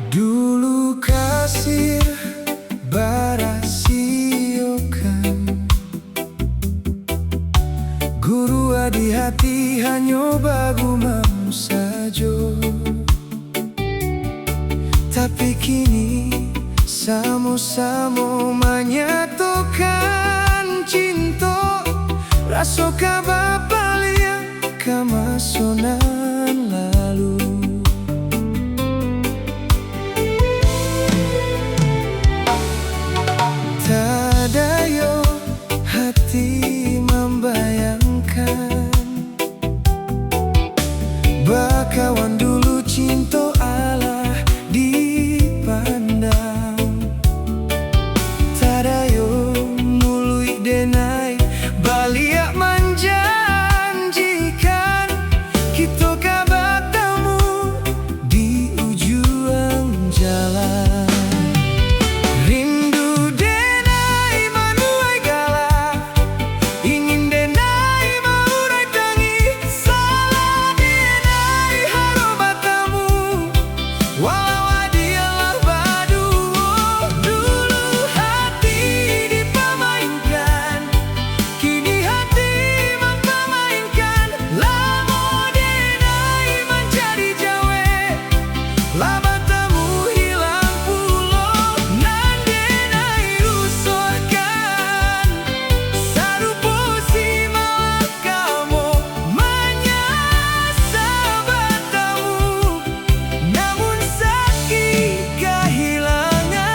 Dulu kasir barasiokan, guru adi hati hanya bagumamu sajo. Tapi kini samo-samo menyatukan cinta, rasa kabapalia kamasonan lalu. Tadayo hati membayangkan, bakawan dulu cinta Allah dipandang. Tadayo mului denai baliak menjanjikan, kita bertemu di ujung jalan. Rindu denai manuai gala, ingin denai maurai tangi, salah denai haro bertemu, walau adialah badu. Dulu hati dipamainkan, kini hati mempamainkan. Lamo denai menjadi jawe, lah bertemu hilang pulau. Nan denai rusuhkan, sarupo si malah kamu menyasa bertemu, namun sakit kehilangan.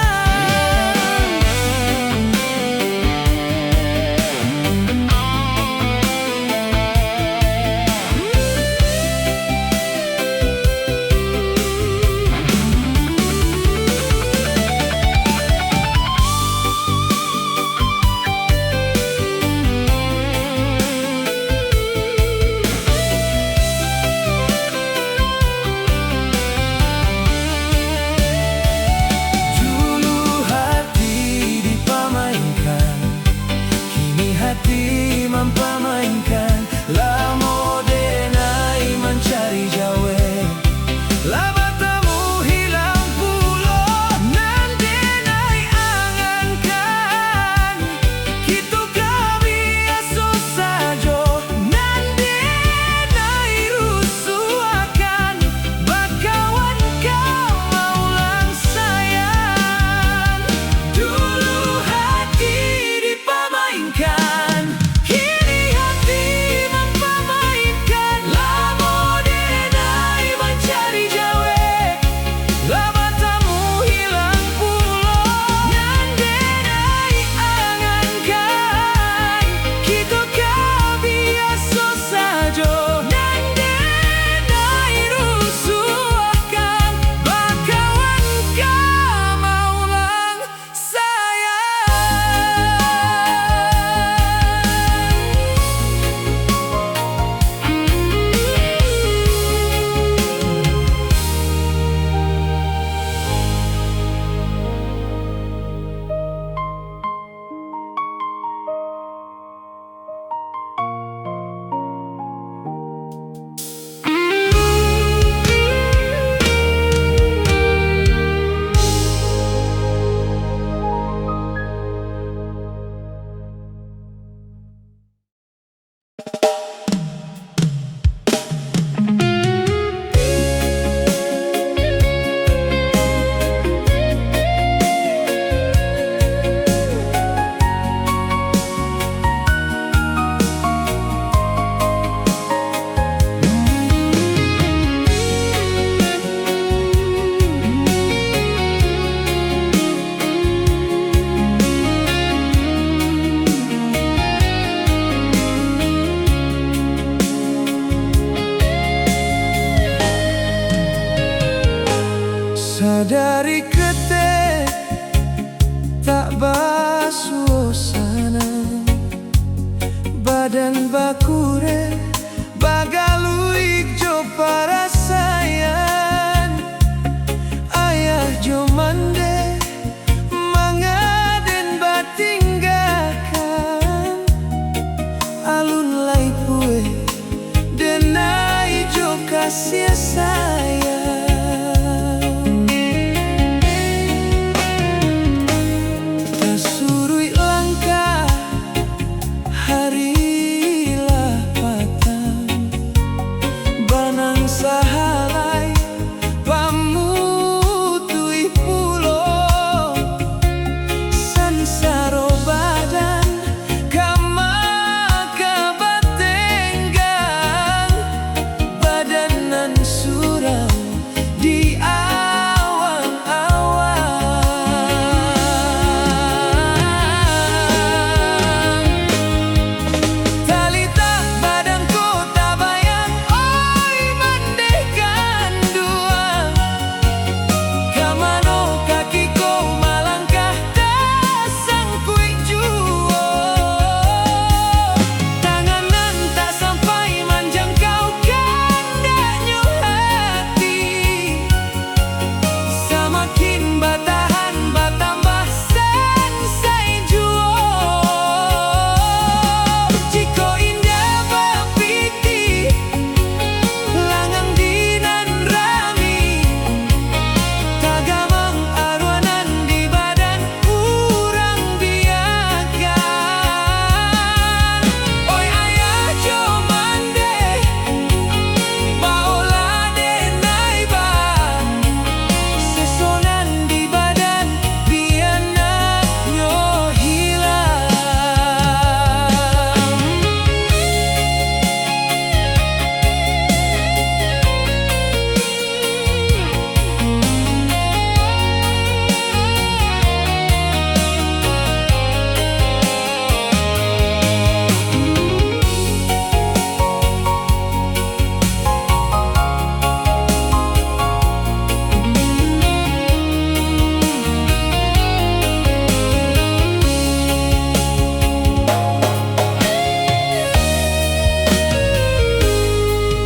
Dulu hati dipamainkan, kini hati mempamainkan. Lamo denai mencari jawe, lah bertemu hilang pulau. Nan denai angankan, kita kabiasa sajo. Nan denai rusuhkan, bakawan kau maulang sayang. Dulu hati dipamainkan, kini hati mempamainkan. Lamo denai mencari jawe, lah bertemu hilang pulau. Nan denai angankan, kita kabiasa sajo. Nan denai rusuhkan, bakawan kau maulang sayang. Sadari kete tak basuasana, badan bakure bagaluik jo para sayan. sia-sia sayang. Tak surui langkah harilah patang banang sahalai pamutui pulo sansaro badan kama kabatenggang badanan surau di awang-awang. Talita badanku tak bayang oi mandekan dua kamano kakiku malangkah tak sangkui jua tanganan tak sampai menjangkau kandanya hati semakin batahan batambah sansai jua jiko indah bapiti langang dinan rami tagamang arwanan di badan urang biakan. Oi ayah jomande baola denai ba sesonan di badan biana nyo hilang.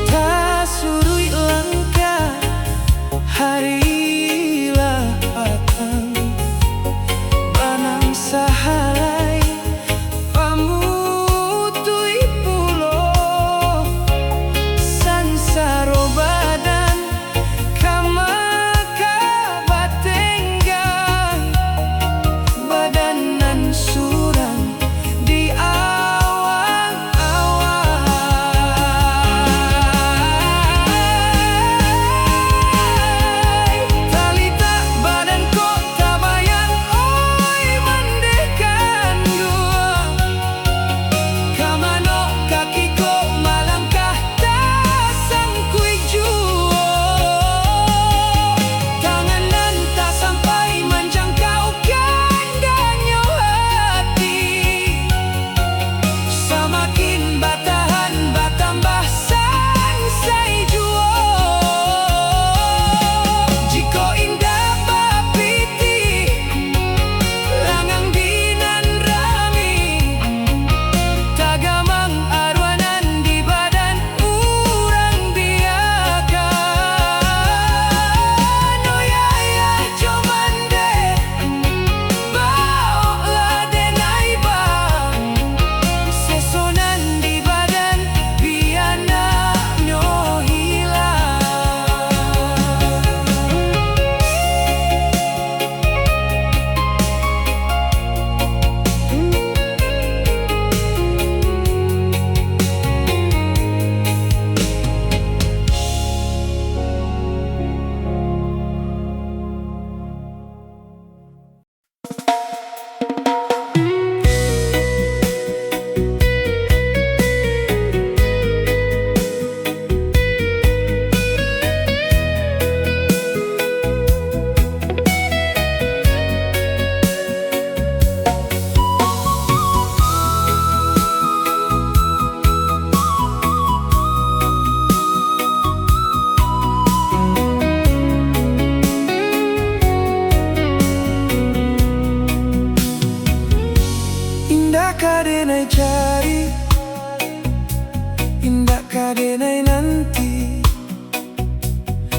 Tak surui langkah harilah patang banang sahalai pamutui pulo sansaro badan kama kabatenggang badanan surang di awang-awang. Talita badanku tak bayang oi mandekan dua kamano kakiku malangkah tak sangkui jua tanganan tak sampai menjangkau kandanya hati semakin batahan batambah sansai jua jiko indah bapiti langang dinan rami tagamang arwanan di badan urang biakan. Oi ayah jomande baola denai ba sesonan di badan biana nyo hilang. Indah kadenai cari, indah kadenai nanti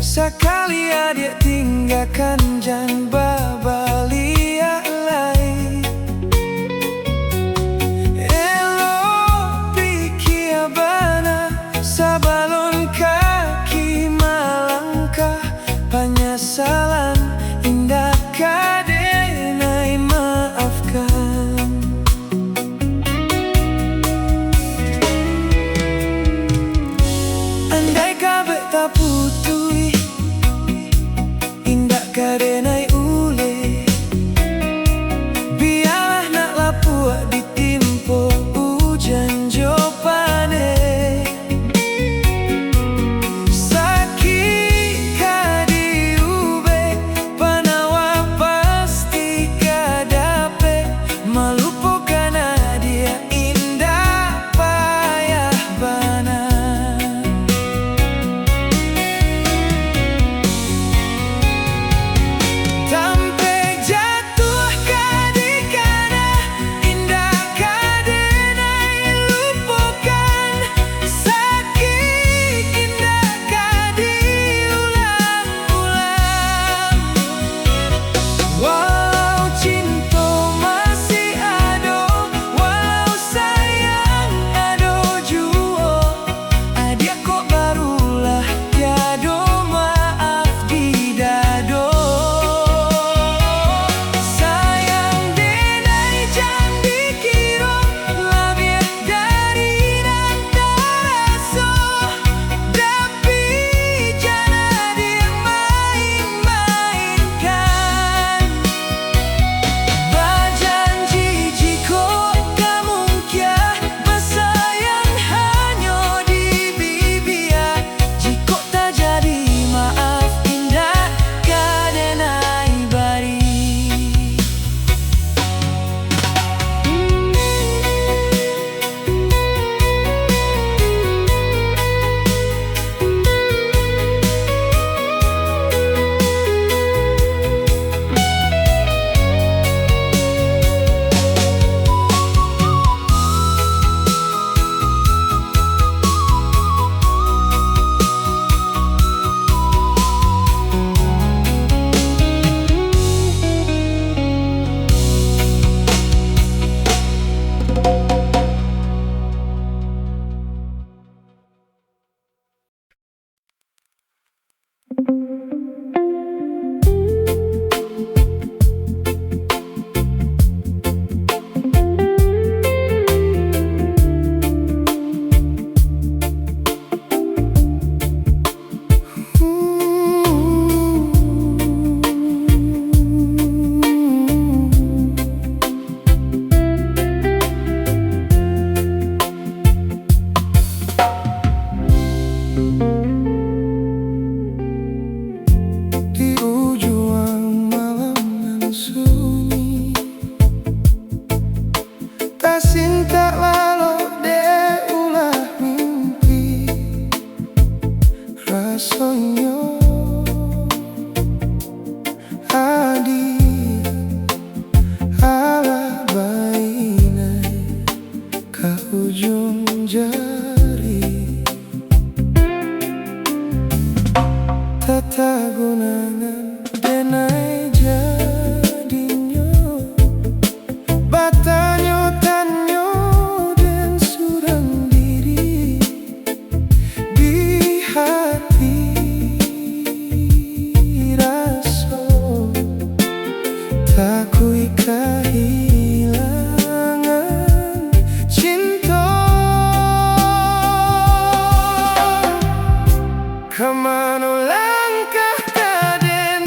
sekali adik tinggalkan jan babalia lai elo piki abana sabalon kaki Di ujung malam yang sunyi, tak sinta lalu de ulah mimpi rasanya adi ala baina ke ujung jari. Tata gunangan denai jadinya, batanyo tanyo dan surang diri di hati rasa takui kehilangan cinta. Kemana langkah kaden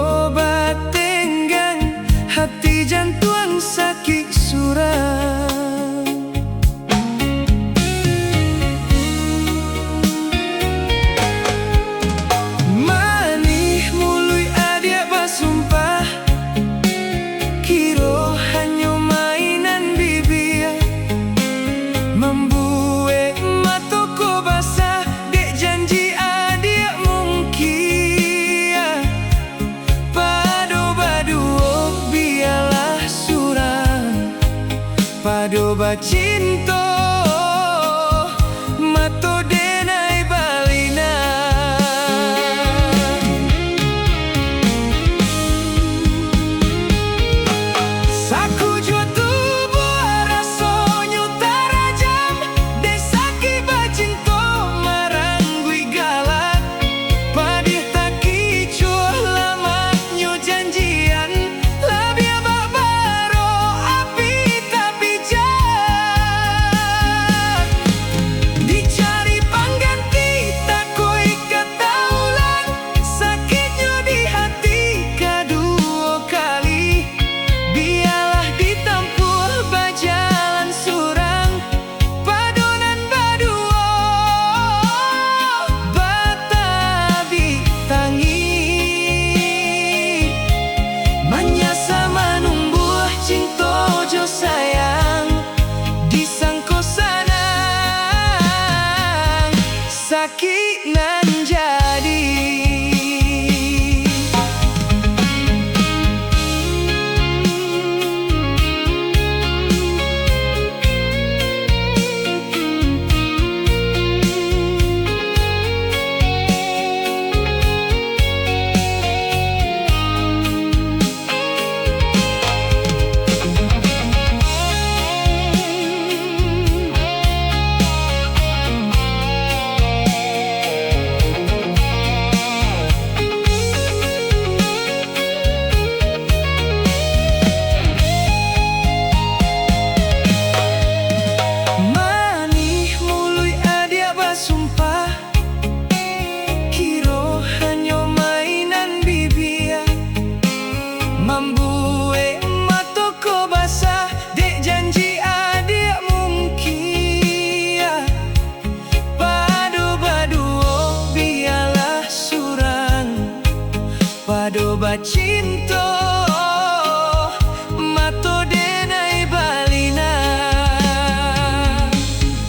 obat tenggang hati jantung sakit suram. Manih mului adia basumpah, kiro hanya mainan bibir, membuat mataku basah. Dek janji adia mungkin padu-padu biarlah surang, padu bacinto mato denai balina. Saku jua tubuh rasonyo tarajam, desaki bacinto marang gui galak. Padih tak kicuh lamaknyo janjian, labia babaro api tak bijak. Dicari pengganti tak koi kata ulang, sakitnya di hati kedua kali. Biarlah ditempuh berjalan surang, padonan berdua batabi tangi. Menyasa menumbuh cinta jo sayang, disangko sanang sakit nan jadi. Manih mului adia basumpah, kiro hanya mainan bibir, membuat mataku basah. Dek janji adia mungkin padu-padu biarlah surang, padu bacinto mato denai balina.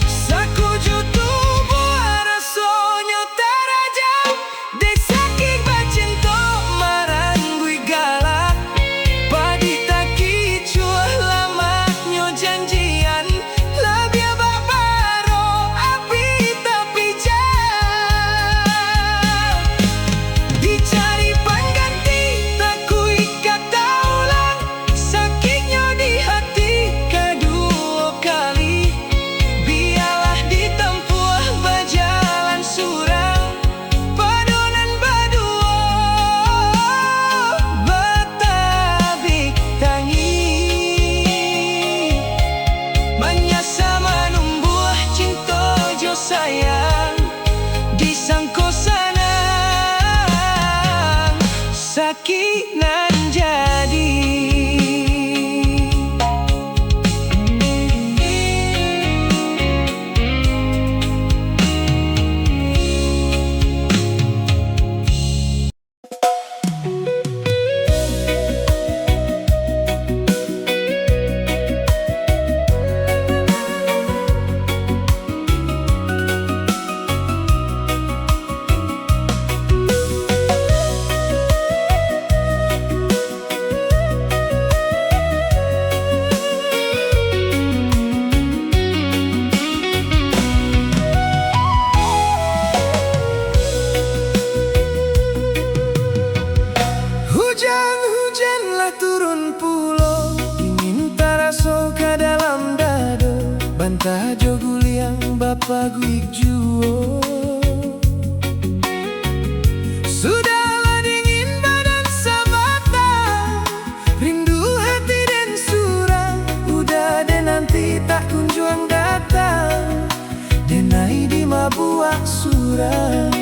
Saku jua tubuh rasonyo tarajam, desaki bacinto marang gui galak. Padih tak kicuh lamaknyo janjian, labia babaro api tak bijak. Dicari pengganti tak kui kata ulang, sakitnya di hati kedua kali. Biarlah ditempuh berjalan surang, padonan berdua bertabik tangi. Menyasa menumbuh cinta jo sayang, disangko sanang sakit nan jadi. Hujan-hujanlah turun pulau, ingin taraso ke dalam dado, bantah joguliang bapa guik juo. Sudahlah dingin badan sabata, rindu hati dan surang. Udah deh nanti tak kunjung datang, denai di mabuak surang.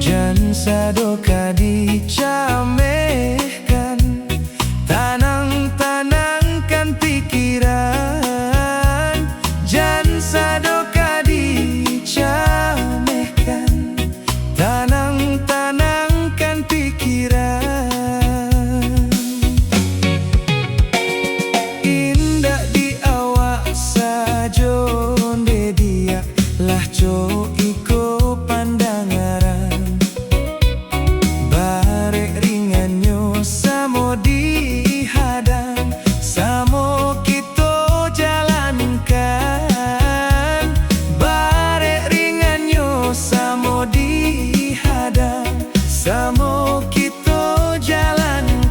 jan sadoka dicamehkan, tanang-tanangkan pikiran, jan sadoka dicamehkan, tanang-tanangkan pikiran. Indah di awak sajo de dia lah co iko pandangaran, barek ringanyo samo dihadang, samo kita jalankan, barek ringanyo samo dihadang, samo kita jalankan.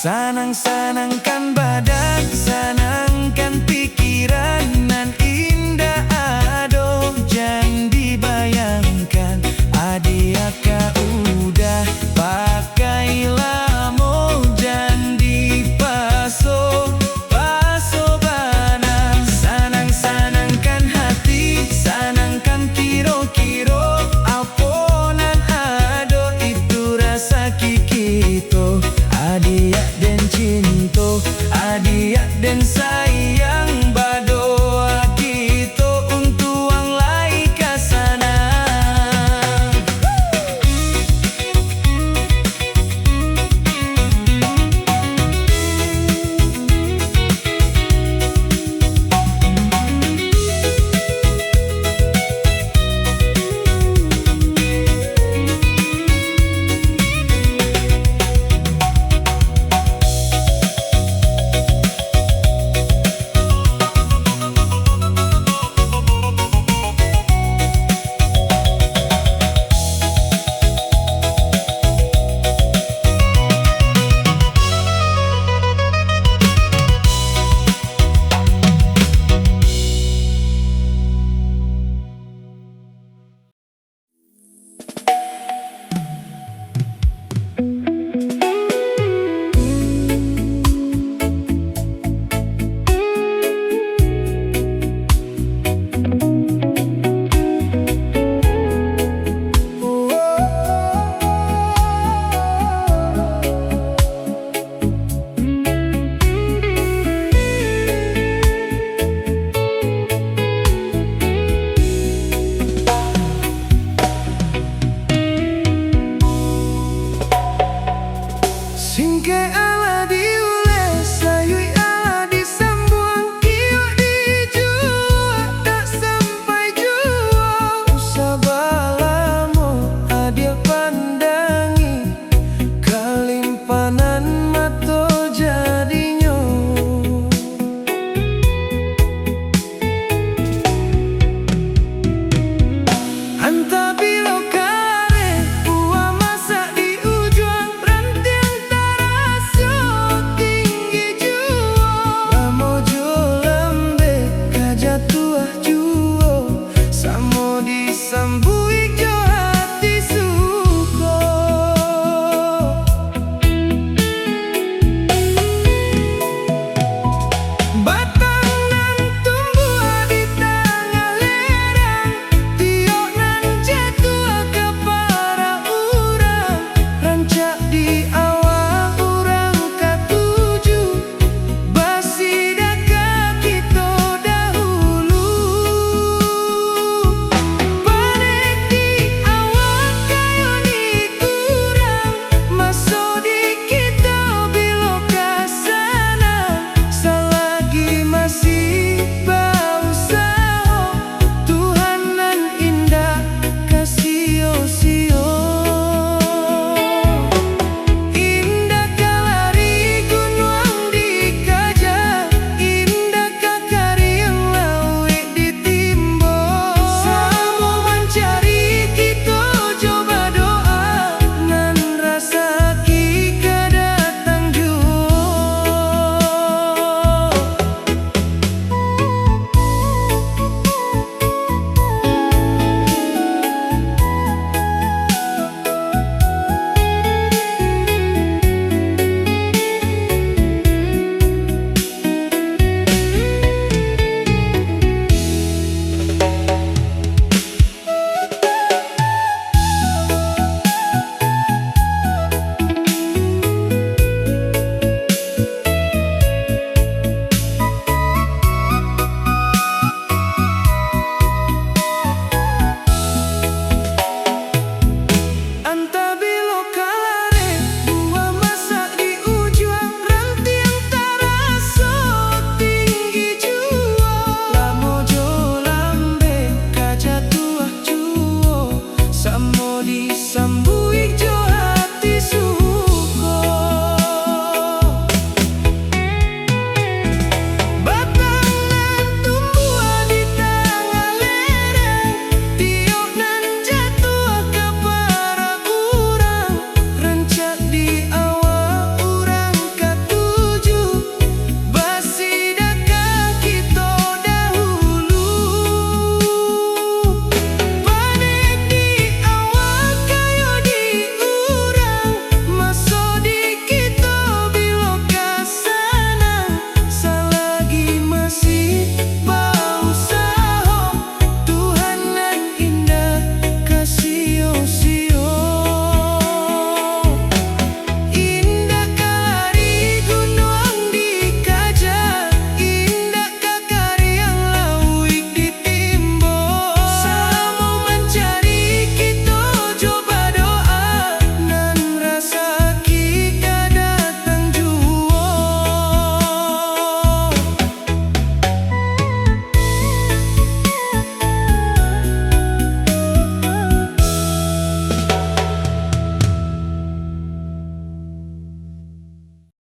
Sanang-sanangkan badan, sanangkan pikiran, nan indah ado jan dibayangkan. Adiaka udah pakai lamo jan dipaso, paso bana. Sanang-sanangkan hati, sanangkan kiro-kiro, aponan ado itu rasa kikito. Adiak dan cinto, adiak dan sayang, badoa kita untuk ang lai kasana. Singke